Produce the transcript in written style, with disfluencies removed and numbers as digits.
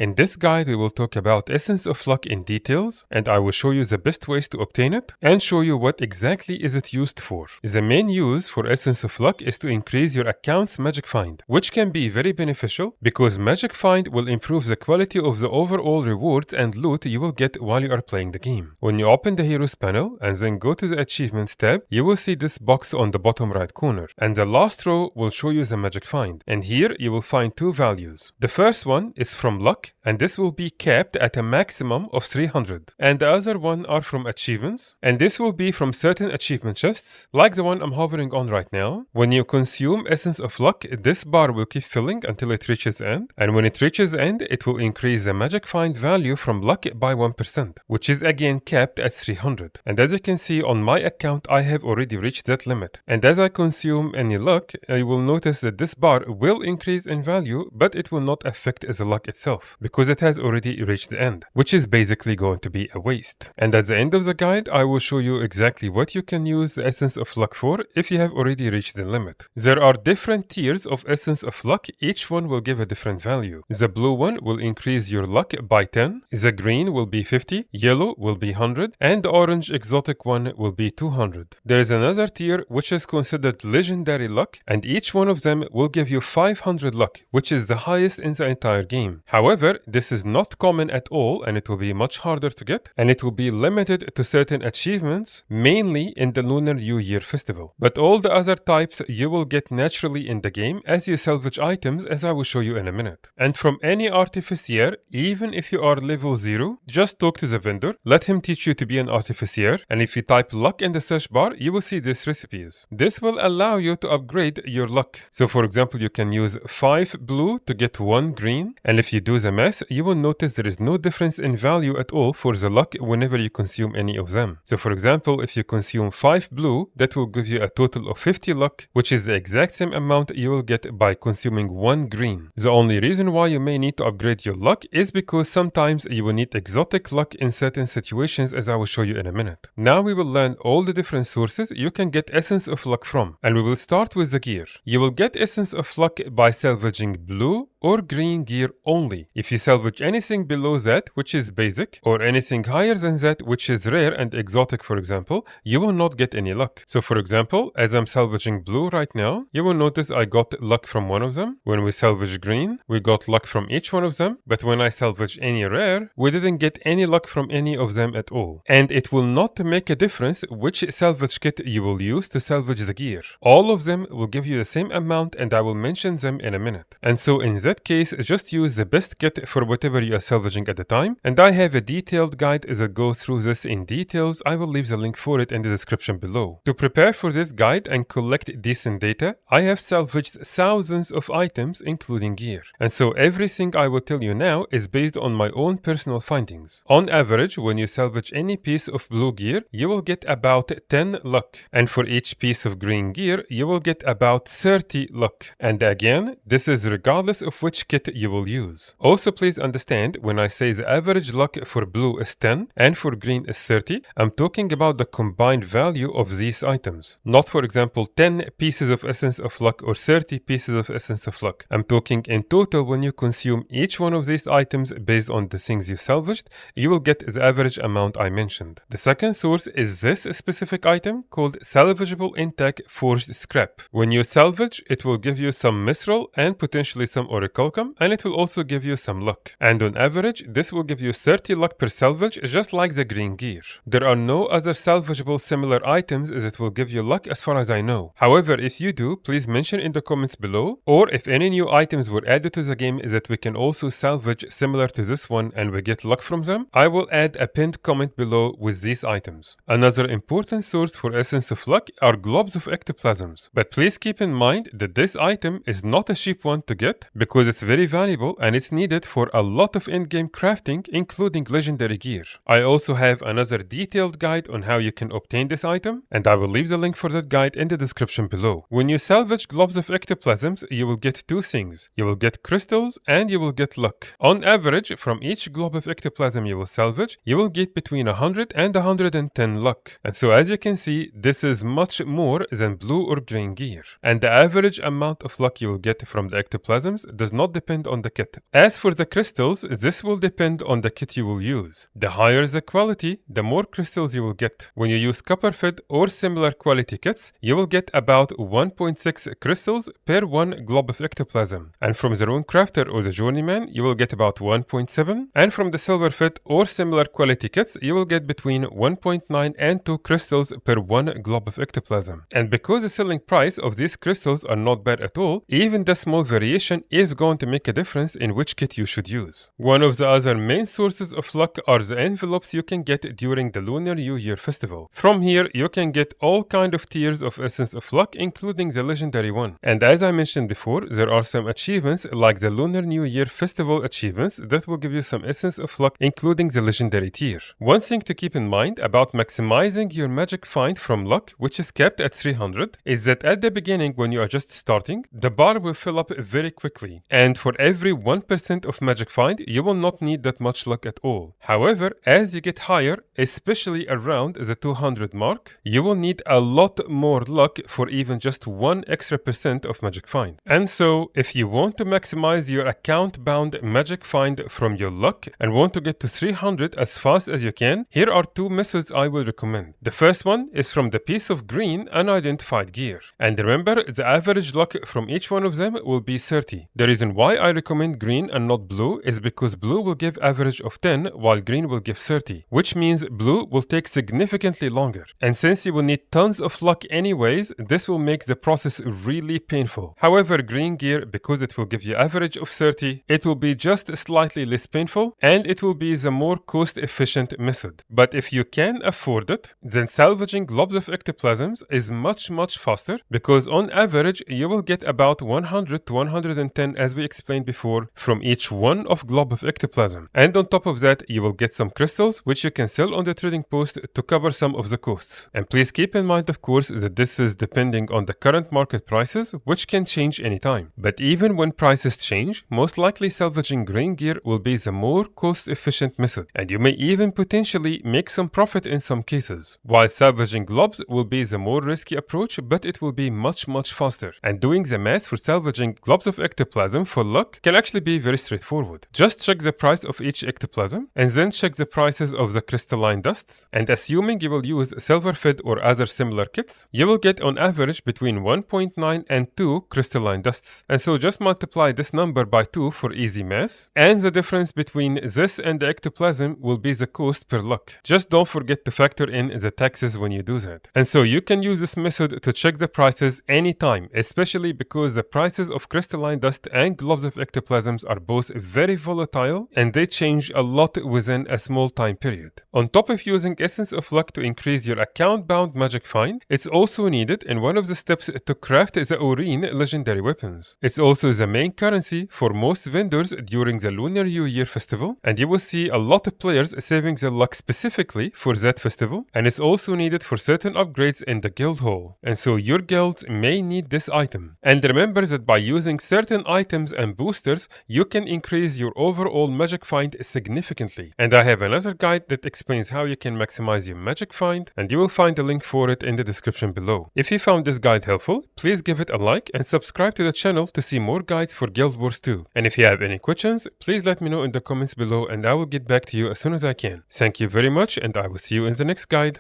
In this guide, we will talk about Essence of Luck in details, and I will show you the best ways to obtain it and show you what exactly is it used for. The main use for Essence of Luck is to increase your account's magic find, which can be very beneficial because magic find will improve the quality of the overall rewards and loot you will get while you are playing the game. When you open the Heroes panel and then go to the Achievements tab, you will see this box on the bottom right corner, and the last row will show you the magic find. And here you will find two values. The first one is from luck, and this will be capped at a maximum of 300. And the other one are from achievements, and this will be from certain achievement chests, like the one I'm hovering on right now. When you consume Essence of Luck, this bar will keep filling until it reaches end, and when it reaches end, it will increase the magic find value from luck by 1%, which is again capped at 300. And as you can see on my account, I have already reached that limit. And as I consume any luck, you will notice that this bar will increase in value, but it will not affect the luck itself, because it has already reached the end, which is basically going to be a waste. And at the end of the guide, I will show you exactly what you can use the Essence of Luck for if you have already reached the limit. There are different tiers of Essence of Luck, each one will give a different value. The blue one will increase your luck by 10, the green will be 50, yellow will be 100, and the orange exotic one will be 200. There is another tier which is considered legendary luck, and each one of them will give you 500 luck, which is the highest in the entire game. However, this is not common at all, and it will be much harder to get, and it will be limited to certain achievements, mainly in the Lunar New Year festival. But all the other types you will get naturally in the game as you salvage items, as I will show you in a minute. And from any artificier, even if you are level 0, just talk to the vendor, let him teach you to be an artificier, and if you type luck in the search bar, you will see these recipes. This will allow you to upgrade your luck. So for example, you can use 5 blue to get 1 green, and if you do the math, you will notice there is no difference in value at all for the luck whenever you consume any of them. So for example, if you consume 5 blue, that will give you a total of 50 luck, which is the exact same amount you will get by consuming 1 green. The only reason why you may need to upgrade your luck is because sometimes you will need exotic luck in certain situations, as I will show you in a minute. Now we will learn all the different sources you can get Essence of Luck from, and we will start with the gear. You will get Essence of Luck by salvaging blue or green gear only. If you salvage anything below that, which is basic, or anything higher than that, which is rare and exotic for example, you will not get any luck. So for example, as I'm salvaging blue right now, you will notice I got luck from one of them. When we salvage green, we got luck from each one of them, but when I salvage any rare, we didn't get any luck from any of them at all. And it will not make a difference which salvage kit you will use to salvage the gear. All of them will give you the same amount, and I will mention them in a minute. And so in that case, just use the best kit for whatever you are salvaging at the time, and I have a detailed guide that goes through this in details. I will leave the link for it in the description below. To prepare for this guide and collect decent data, I have salvaged thousands of items including gear, and so everything I will tell you now is based on my own personal findings. On average, when you salvage any piece of blue gear, you will get about 10 luck, and for each piece of green gear, you will get about 30 luck. And again, this is regardless of which kit you will use. Also, please understand, when I say the average luck for blue is 10 and for green is 30, I'm talking about the combined value of these items. Not, for example, 10 pieces of Essence of Luck or 30 pieces of Essence of Luck. I'm talking in total. When you consume each one of these items based on the things you salvaged, you will get the average amount I mentioned. The second source is this specific item called Salvageable Intact Forged Scrap. When you salvage, it will give you some mithril and potentially some orichalcum, and it will also give you some luck. And on average, this will give you 30 luck per salvage, just like the green gear. There are no other salvageable similar items that will give you luck as far as I know. However, if you do, please mention in the comments below, or if any new items were added to the game that we can also salvage similar to this one and we get luck from them, I will add a pinned comment below with these items. Another important source for Essence of Luck are globs of ectoplasms, but please keep in mind that this item is not a cheap one to get because it's very valuable and it's needed for a lot of in-game crafting, including legendary gear. I also have another detailed guide on how you can obtain this item, and I will leave the link for that guide in the description below. When you salvage globs of ectoplasms, you will get two things. You will get crystals and you will get luck. On average, from each glob of ectoplasm you will salvage, you will get between 100 and 110 luck. And so as you can see, this is much more than blue or green gear. And the average amount of luck you will get from the ectoplasms does does not depend on the kit. As for the crystals, this will depend on the kit you will use. The higher the quality, the more crystals you will get. When you use copper-fed or similar quality kits, you will get about 1.6 crystals per 1 glob of ectoplasm. And from the Rune Crafter or the Journeyman, you will get about 1.7. And from the silver-fed or similar quality kits, you will get between 1.9 and 2 crystals per 1 glob of ectoplasm. And because the selling price of these crystals are not bad at all, even the small variation is going to make a difference in which kit you should use. One of the other main sources of luck are the envelopes you can get during the Lunar New Year festival. From here, you can get all kind of tiers of Essence of Luck, including the legendary one. And as I mentioned before, there are some achievements like the Lunar New Year festival achievements that will give you some Essence of Luck, including the legendary tier. One thing to keep in mind about maximizing your magic find from luck, which is kept at 300, is that at the beginning when you are just starting, the bar will fill up very quickly. And for every 1% of magic find, you will not need that much luck at all. However, as you get higher, especially around the 200 mark, you will need a lot more luck for even just 1 extra percent of magic find. And so, if you want to maximize your account-bound magic find from your luck and want to get to 300 as fast as you can, here are 2 methods I will recommend. The first one is from the piece of green unidentified gear. And remember, the average luck from each one of them will be 30. The reason why I recommend green and not blue is because blue will give average of 10 while green will give 30, which means blue will take significantly longer. And since you will need tons of luck anyways, this will make the process really painful. However, green gear, because it will give you average of 30, it will be just slightly less painful and it will be the more cost-efficient method. But if you can afford it, then salvaging globs of ectoplasms is much faster, because on average you will get about 100 to 110, as we explained before, from each one of glob of ectoplasm. And on top of that, you will get some crystals which you can sell on the trading post to cover some of the costs. And please keep in mind, of course, that this is depending on the current market prices, which can change anytime. But even when prices change, most likely salvaging green gear will be the more cost-efficient method, and you may even potentially make some profit in some cases. While salvaging globs will be the more risky approach, but it will be much faster. And doing the math for salvaging globs of ectoplasm for luck can actually be very straightforward. Just check the price of each ectoplasm, and then check the prices of the crystalline dusts, and assuming you will use silver-fed or other similar kits, you will get on average between 1.9 and 2 crystalline dusts. And so just multiply this number by 2 for easy math, and the difference between this and the ectoplasm will be the cost per luck. Just don't forget to factor in the taxes when you do that. And so you can use this method to check the prices anytime, especially because the prices of crystalline dust and globs of ectoplasms are both very volatile and they change a lot within a small time period. On top of using Essence of Luck to increase your account-bound magic find, it's also needed in one of the steps to craft the Aurine legendary weapons. It's also the main currency for most vendors during the Lunar New Year festival, and you will see a lot of players saving their luck specifically for that festival, and it's also needed for certain upgrades in the guild hall. And so your guilds may need this item. And remember that by using certain items and boosters, you can increase your overall magic find significantly. And I have another guide that explains how you can maximize your magic find, and you will find a link for it in the description below. If you found this guide helpful, please give it a like and subscribe to the channel to see more guides for Guild Wars 2. And if you have any questions, please let me know in the comments below and I will get back to you as soon as I can. Thank you very much, and I will see you in the next guide.